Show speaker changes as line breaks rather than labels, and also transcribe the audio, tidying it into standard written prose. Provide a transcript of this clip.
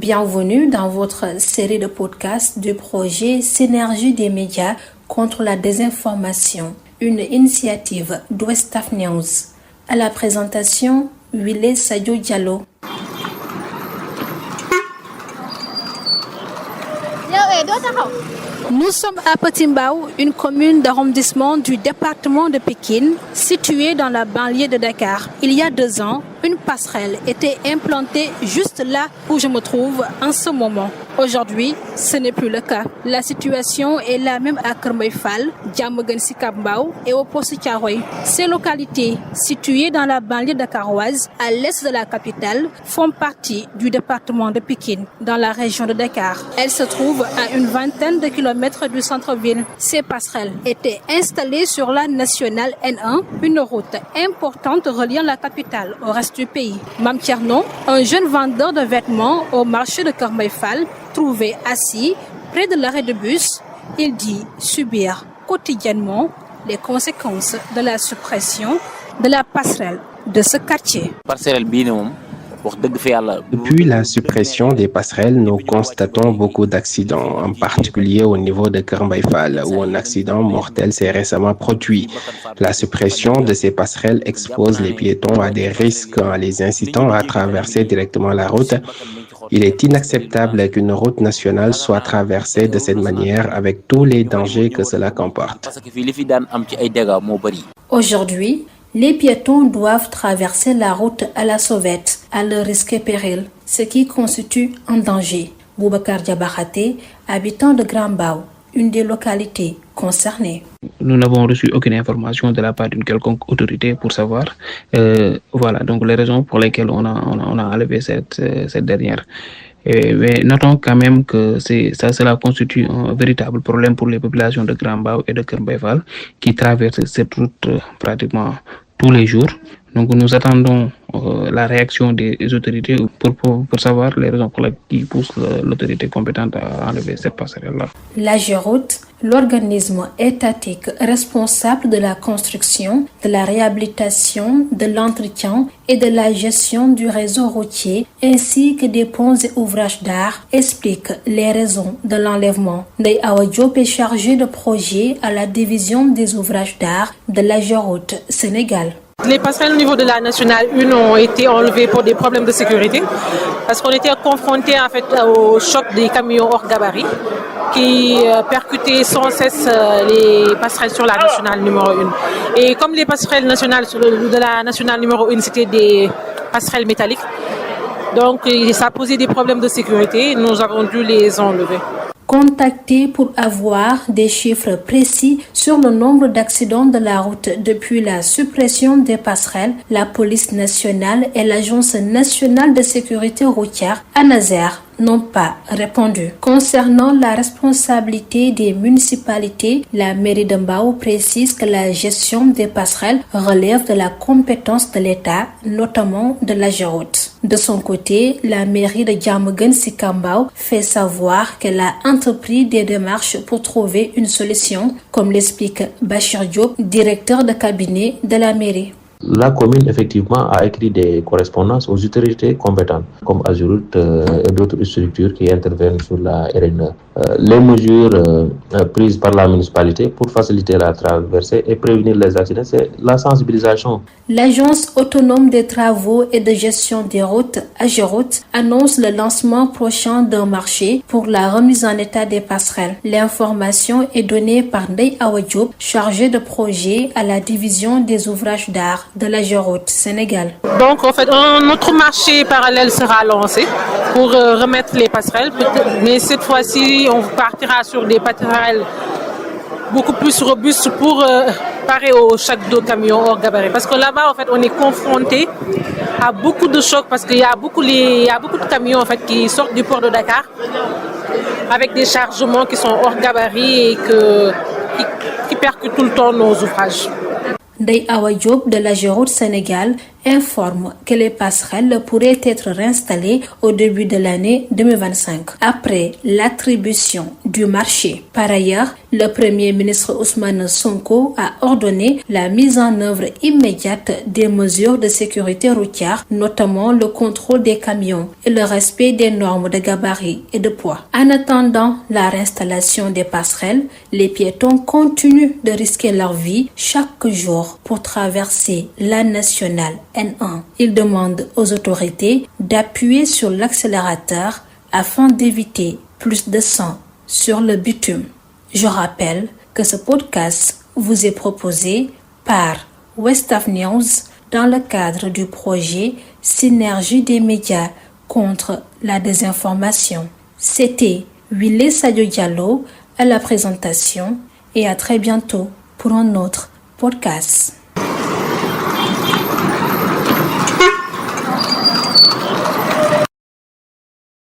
Bienvenue dans votre série de podcasts du projet Synergie des médias contre la désinformation, une initiative d'Ouest News. À la présentation, Wile Sadio Diallo. Nous sommes à Petit Mbao, une commune d'arrondissement du département de Pikine, située dans la banlieue de Dakar. Il y a 2 ans, une passerelle était implantée juste là où je me trouve en ce moment. Aujourd'hui, ce n'est plus le cas. La situation est la même à Kër Mbaye Fall, Diamaguène Sicap Mbao et au Poste Thiaroye. Ces localités, situées dans la banlieue dakaroise, à l'est de la capitale, font partie du département de Pikine, dans la région de Dakar. Elles se trouvent à une vingtaine de kilomètres du centre-ville. Ces passerelles étaient installées sur la nationale N1, une route importante reliant la capitale au reste du pays. Mam Thierno, un jeune vendeur de vêtements au marché de Kër Mbaye Fall, trouvé assis près de l'arrêt de bus, il dit subir quotidiennement les conséquences de la suppression de la passerelle de ce quartier.
Depuis la suppression des passerelles, nous constatons beaucoup d'accidents, en particulier au niveau de Kër Mbaye Fall, où un accident mortel s'est récemment produit. La suppression de ces passerelles expose les piétons à des risques en les incitant à traverser directement la route. Il est inacceptable qu'une route nationale soit traversée de cette manière avec tous les dangers que cela comporte.
Aujourd'hui, les piétons doivent traverser la route à la sauvette, à leur risque et péril, ce qui constitue un danger. Boubacar Diabakhate, habitant de Grand Mbao, une des localités concernées.
Nous n'avons reçu aucune information de la part d'une quelconque autorité pour savoir donc les raisons pour lesquelles on a enlevé cette dernière. Mais notons quand même que cela constitue un véritable problème pour les populations de Grand Mbao et de Kër Mbaye Fall qui traversent cette route pratiquement tous les jours. Donc nous attendons la réaction des autorités pour savoir les raisons qui poussent l'autorité compétente à enlever cette passerelle-là.
L'AGEROUTE, l'organisme étatique responsable de la construction, de la réhabilitation, de l'entretien et de la gestion du réseau routier, ainsi que des ponts et ouvrages d'art, explique les raisons de l'enlèvement. Ndeye Awa Diop est chargé de projet à la division des ouvrages d'art de l'AGEROUTE Sénégal.
Les passerelles au niveau de la nationale 1 ont été enlevées pour des problèmes de sécurité parce qu'on était confronté en fait au choc des camions hors gabarit qui percutaient sans cesse les passerelles sur la nationale numéro 1. Et comme les passerelles nationales de la nationale numéro 1 c'était des passerelles métalliques, donc ça posait des problèmes de sécurité, nous avons dû les enlever.
Contacté pour avoir des chiffres précis sur le nombre d'accidents de la route depuis la suppression des passerelles, la police nationale et l'Agence nationale de sécurité routière, ANASER, n'ont pas répondu. Concernant la responsabilité des municipalités, la mairie de Mbao précise que la gestion des passerelles relève de la compétence de l'État, notamment de l'AGEROUTE. De son côté, la mairie de Diamaguène Sicap Mbao fait savoir qu'elle a entrepris des démarches pour trouver une solution, comme l'explique Bachir Diop, directeur de cabinet de la mairie.
La commune, effectivement, a écrit des correspondances aux autorités compétentes, comme AGEROUTE et d'autres structures qui interviennent sur la RN. Les mesures prises par la municipalité pour faciliter la traversée et prévenir les accidents, c'est la sensibilisation.
L'Agence autonome des travaux et de gestion des routes, AGEROUTE, annonce le lancement prochain d'un marché pour la remise en état des passerelles. L'information est donnée par Ndeye Awa Diop, chargé de projet à la division des ouvrages d'art de l'AGEROUTE Sénégal.
Donc en fait, un autre marché parallèle sera lancé pour remettre les passerelles, mais cette fois-ci on partira sur des passerelles beaucoup plus robustes pour parer au choc de camions hors gabarit. Parce que là-bas en fait on est confronté à beaucoup de chocs parce qu'il y a beaucoup de camions en fait qui sortent du port de Dakar avec des chargements qui sont hors gabarit et qui percutent tout le temps nos ouvrages.
Ndeye Awa Diop de l'AGEROUTE Sénégal informe que les passerelles pourraient être réinstallées au début de l'année 2025, après l'attribution du marché. Par ailleurs, le Premier ministre Ousmane Sonko a ordonné la mise en œuvre immédiate des mesures de sécurité routière, notamment le contrôle des camions et le respect des normes de gabarit et de poids. En attendant la réinstallation des passerelles, les piétons continuent de risquer leur vie chaque jour pour traverser la nationale N1. Ils demandent aux autorités d'appuyer sur l'accélérateur afin d'éviter plus de sang sur le bitume. Je rappelle que ce podcast vous est proposé par Westaf News dans le cadre du projet Synergie des médias contre la désinformation. C'était Wile Sadio Diallo à la présentation et à très bientôt pour un autre podcast.